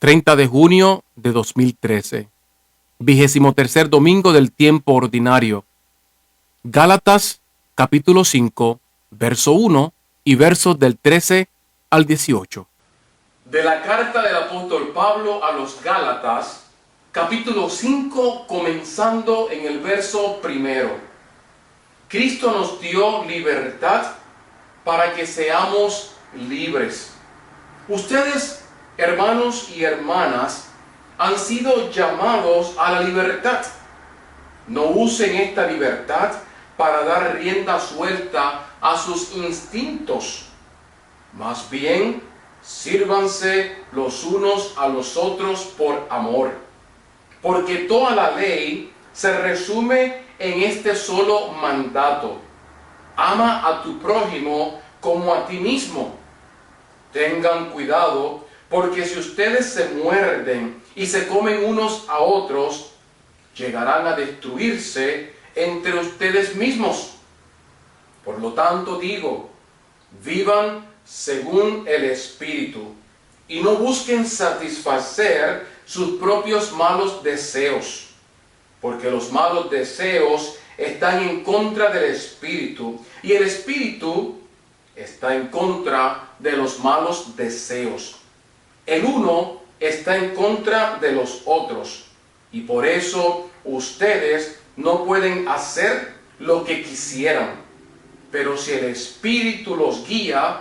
30 de junio de 2013, 23º domingo del tiempo ordinario. Gálatas capítulo 5, verso 1 y versos del 13 al 18. De la carta del apóstol Pablo a los Gálatas, capítulo 5, comenzando en el verso primero. Cristo nos dio libertad para que seamos libres. Ustedes, hermanos y hermanas, han sido llamados a la libertad. No usen esta libertad para dar rienda suelta a sus instintos. Más bien, sírvanse los unos a los otros por amor. Porque toda la ley se resume en este solo mandato: ama a tu prójimo como a ti mismo. Tengan cuidado, porque si ustedes se muerden y se comen unos a otros, llegarán a destruirse entre ustedes mismos. Por lo tanto digo, vivan según el Espíritu, y no busquen satisfacer sus propios malos deseos, porque los malos deseos están en contra del Espíritu, y el Espíritu está en contra de los malos deseos. El uno está en contra de los otros, y por eso ustedes no pueden hacer lo que quisieran. Pero si el Espíritu los guía,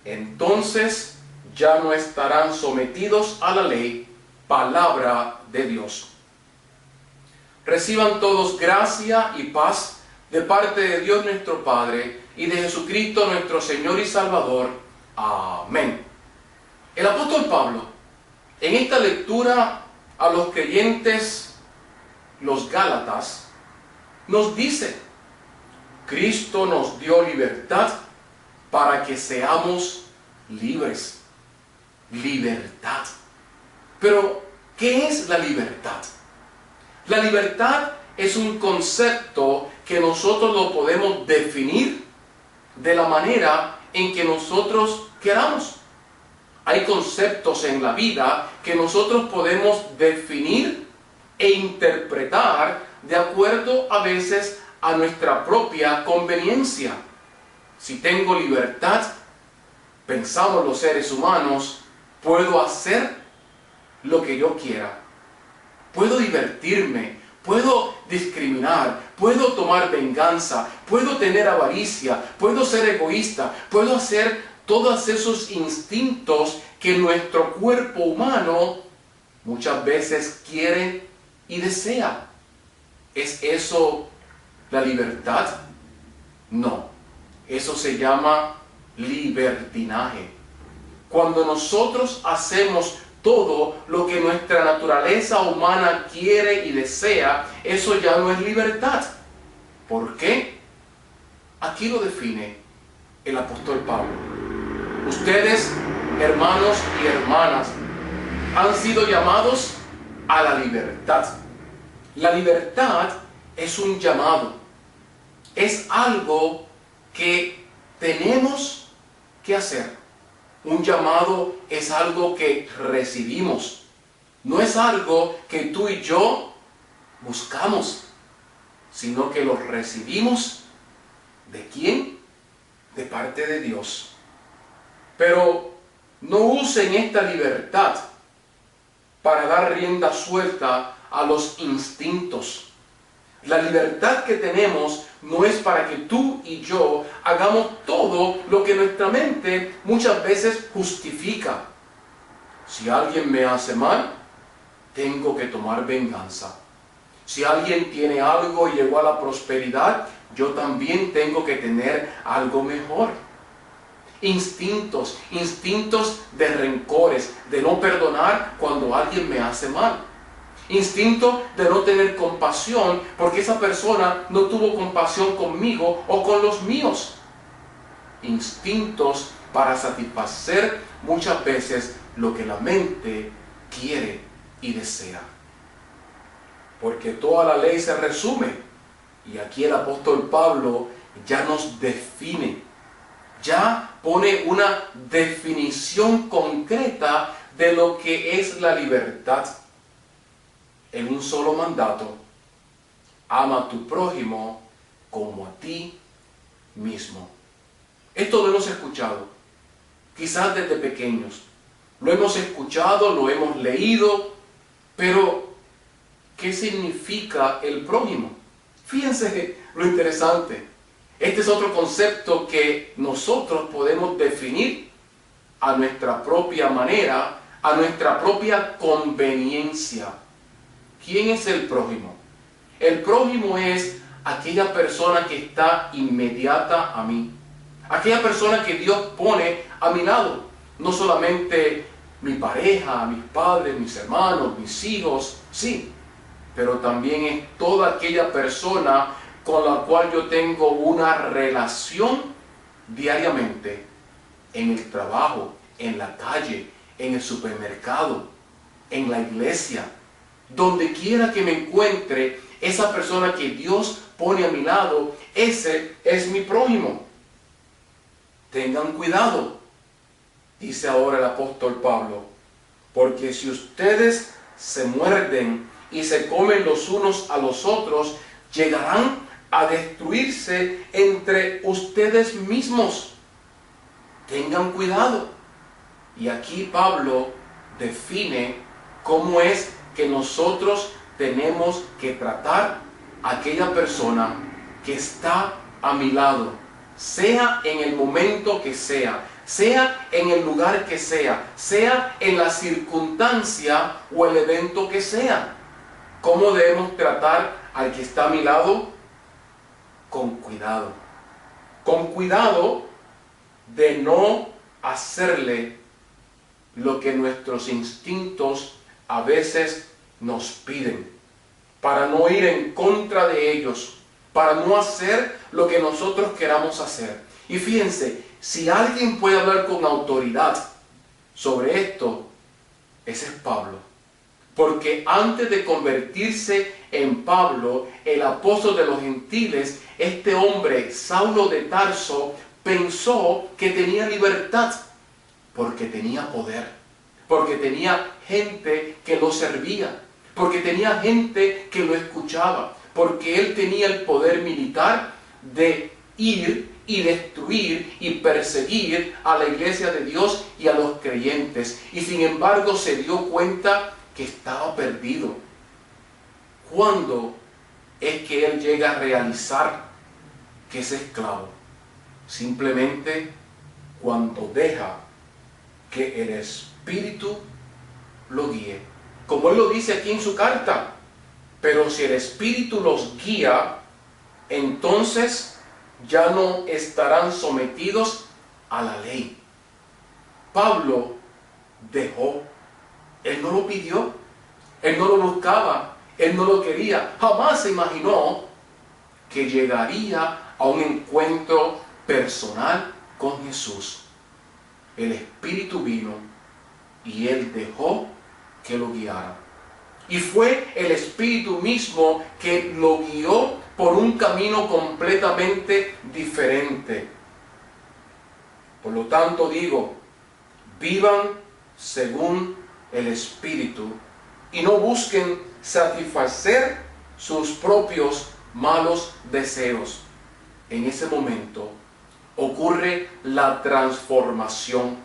entonces ya no estarán sometidos a la ley. Palabra de Dios. Reciban todos gracia y paz de parte de Dios nuestro Padre y de Jesucristo nuestro Señor y Salvador. Amén. El apóstol Pablo, en esta lectura a los creyentes, los Gálatas, nos dice: Cristo nos dio libertad para que seamos libres. Libertad. Pero, ¿qué es la libertad? La libertad es un concepto que nosotros lo podemos definir de la manera en que nosotros queramos. Hay conceptos en la vida que nosotros podemos definir e interpretar de acuerdo a veces a nuestra propia conveniencia. Si tengo libertad, pensamos los seres humanos, puedo hacer lo que yo quiera. Puedo divertirme, puedo discriminar, puedo tomar venganza, puedo tener avaricia, puedo ser egoísta, puedo hacer todos esos instintos que nuestro cuerpo humano muchas veces quiere y desea. ¿Es eso la libertad? No, eso se llama libertinaje. Cuando nosotros hacemos todo lo que nuestra naturaleza humana quiere y desea, eso ya no es libertad. ¿Por qué? Aquí lo define el apóstol Pablo. Ustedes, hermanos y hermanas, han sido llamados a la libertad. La libertad es un llamado. Es algo que tenemos que hacer. Un llamado es algo que recibimos. No es algo que tú y yo buscamos, sino que lo recibimos. ¿De quién? De parte de Dios. Pero no usen esta libertad para dar rienda suelta a los instintos. La libertad que tenemos no es para que tú y yo hagamos todo lo que nuestra mente muchas veces justifica. Si alguien me hace mal, tengo que tomar venganza. Si alguien tiene algo y llegó a la prosperidad, yo también tengo que tener algo mejor. Instintos de rencores, de no perdonar cuando alguien me hace mal. Instinto de no tener compasión porque esa persona no tuvo compasión conmigo o con los míos. Instintos para satisfacer muchas veces lo que la mente quiere y desea. Porque toda la ley se resume, y aquí el apóstol Pablo ya nos define, ya pone una definición concreta de lo que es la libertad en un solo mandato: ama a tu prójimo como a ti mismo. Esto lo hemos escuchado, quizás desde pequeños. Lo hemos escuchado, lo hemos leído, pero ¿qué significa el prójimo? Fíjense lo interesante. Este es otro concepto que nosotros podemos definir a nuestra propia manera, a nuestra propia conveniencia. ¿Quién es el prójimo? El prójimo es aquella persona que está inmediata a mí, aquella persona que Dios pone a mi lado. No solamente mi pareja, mis padres, mis hermanos, mis hijos, sí, pero también es toda aquella persona con la cual yo tengo una relación diariamente, en el trabajo, en la calle, en el supermercado, en la iglesia, donde quiera que me encuentre. Esa persona que Dios pone a mi lado, ese es mi prójimo. Tengan cuidado, dice ahora el apóstol Pablo, porque si ustedes se muerden y se comen los unos a los otros, llegarán a destruirse entre ustedes mismos. Tengan cuidado. Y aquí Pablo define cómo es que nosotros tenemos que tratar a aquella persona que está a mi lado, sea en el momento que sea en el lugar que sea en la circunstancia o el evento que sea. ¿Cómo debemos tratar al que está a mi lado? Con cuidado. Con cuidado de no hacerle lo que nuestros instintos a veces nos piden, para no ir en contra de ellos, para no hacer lo que nosotros queramos hacer. Y fíjense, si alguien puede hablar con autoridad sobre esto, ese es Pablo. Porque antes de convertirse en Pablo, el apóstol de los gentiles, este hombre, Saulo de Tarso, pensó que tenía libertad, porque tenía poder, porque tenía gente que lo servía, porque tenía gente que lo escuchaba, porque él tenía el poder militar de ir y destruir y perseguir a la iglesia de Dios y a los creyentes. Y sin embargo se dio cuenta que estaba perdido. ¿Cuándo es que él llega a realizar que es esclavo? Simplemente cuando deja que el Espíritu lo guíe. Como él lo dice aquí en su carta, pero si el Espíritu los guía, entonces ya no estarán sometidos a la ley. Pablo dejó. Él no lo pidió, él no lo buscaba, él no lo quería. Jamás se imaginó que llegaría a un encuentro personal con Jesús. El Espíritu vino y él dejó que lo guiara. Y fue el Espíritu mismo que lo guió por un camino completamente diferente. Por lo tanto digo, vivan según el Espíritu y no busquen satisfacer sus propios malos deseos. En ese momento ocurre la transformación.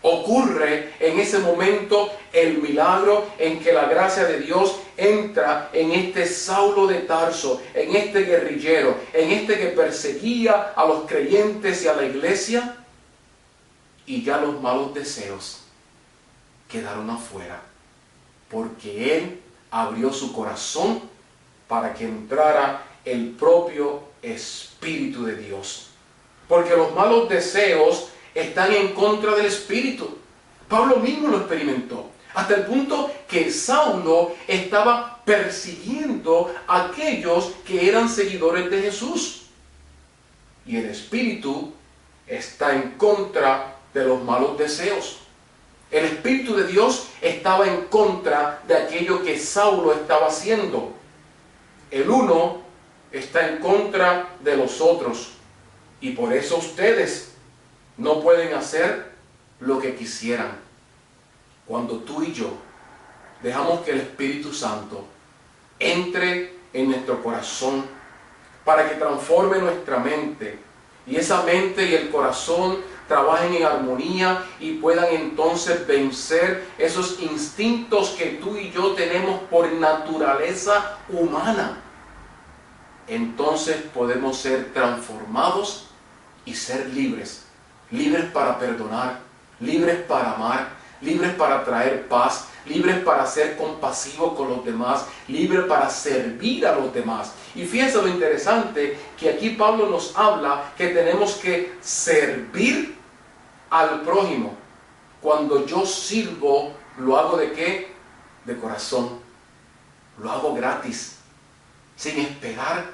Ocurre en ese momento el milagro en que la gracia de Dios entra en este Saulo de Tarso, en este guerrillero, en este que perseguía a los creyentes y a la iglesia, y ya los malos deseos quedaron afuera, porque él abrió su corazón para que entrara el propio Espíritu de Dios. Porque los malos deseos están en contra del Espíritu. Pablo mismo lo experimentó, hasta el punto que Saulo estaba persiguiendo a aquellos que eran seguidores de Jesús. Y el Espíritu está en contra de los malos deseos. El Espíritu de Dios estaba en contra de aquello que Saulo estaba haciendo. El uno está en contra de los otros. Y por eso ustedes no pueden hacer lo que quisieran. cuando tú y yo dejamos que el Espíritu Santo entre en nuestro corazón para que transforme nuestra mente, y esa mente y el corazón trabajen en armonía y puedan entonces vencer esos instintos que tú y yo tenemos por naturaleza humana. Entonces podemos ser transformados y ser libres, libres para perdonar, libres para amar, libres para traer paz, libres para ser compasivos con los demás, libres para servir a los demás. Y fíjense lo interesante, que aquí Pablo nos habla que tenemos que servir al prójimo. Cuando yo sirvo, ¿lo hago de qué? De corazón. Lo hago gratis, sin esperar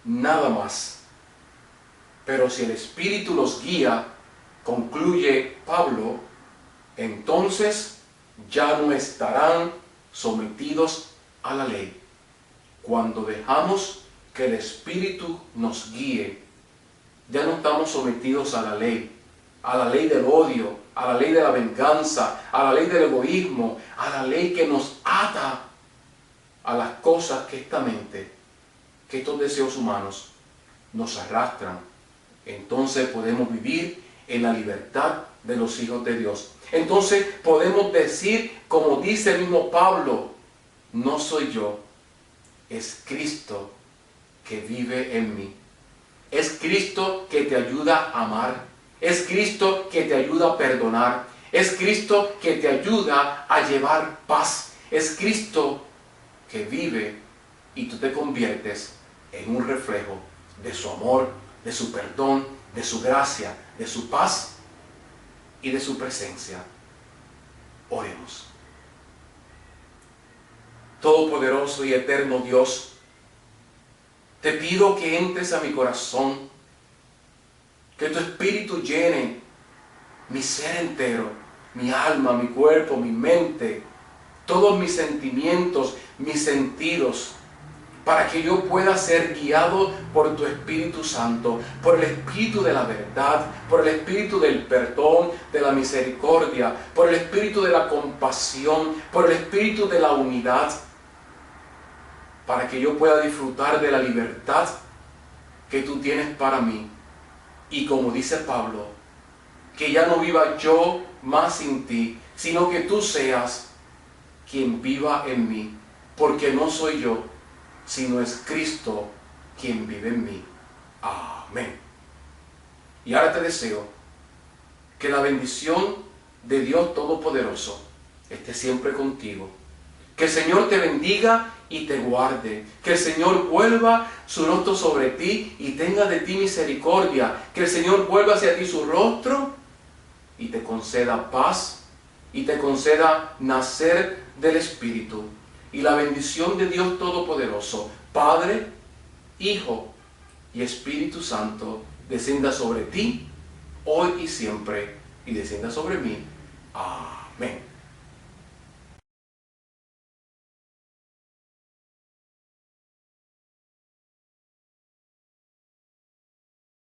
nada más. Pero si el Espíritu los guía, concluye Pablo, entonces ya no estarán sometidos a la ley. Cuando dejamos que el Espíritu nos guíe, ya no estamos sometidos a la ley del odio, a la ley de la venganza, a la ley del egoísmo, a la ley que nos ata a las cosas que esta mente, que estos deseos humanos nos arrastran. Entonces podemos vivir en la libertad de los hijos de Dios. Entonces podemos decir, como dice el mismo Pablo, no soy yo, es Cristo que vive en mí. Es Cristo que te ayuda a amar. Es Cristo que te ayuda a perdonar. Es Cristo que te ayuda a llevar paz. Es Cristo que vive y tú te conviertes en un reflejo de su amor, de su perdón, de su gracia, de su paz y de su presencia. Oremos. Todopoderoso y eterno Dios, te pido que entres a mi corazón, que tu Espíritu llene mi ser entero, mi alma, mi cuerpo, mi mente, todos mis sentimientos, mis sentidos, para que yo pueda ser guiado por tu Espíritu Santo, por el Espíritu de la verdad, por el Espíritu del perdón, de la misericordia, por el Espíritu de la compasión, por el Espíritu de la unidad, para que yo pueda disfrutar de la libertad que tú tienes para mí. Y como dice Pablo, que ya no viva yo más sin ti, sino que tú seas quien viva en mí, porque no soy yo, sino es Cristo quien vive en mí. Amén. Y ahora te deseo que la bendición de Dios Todopoderoso esté siempre contigo. Que el Señor te bendiga y te guarde. Que el Señor vuelva su rostro sobre ti y tenga de ti misericordia. Que el Señor vuelva hacia ti su rostro y te conceda paz y te conceda nacer del Espíritu. Y la bendición de Dios Todopoderoso, Padre, Hijo y Espíritu Santo, descienda sobre ti, hoy y siempre, y descienda sobre mí. Amén.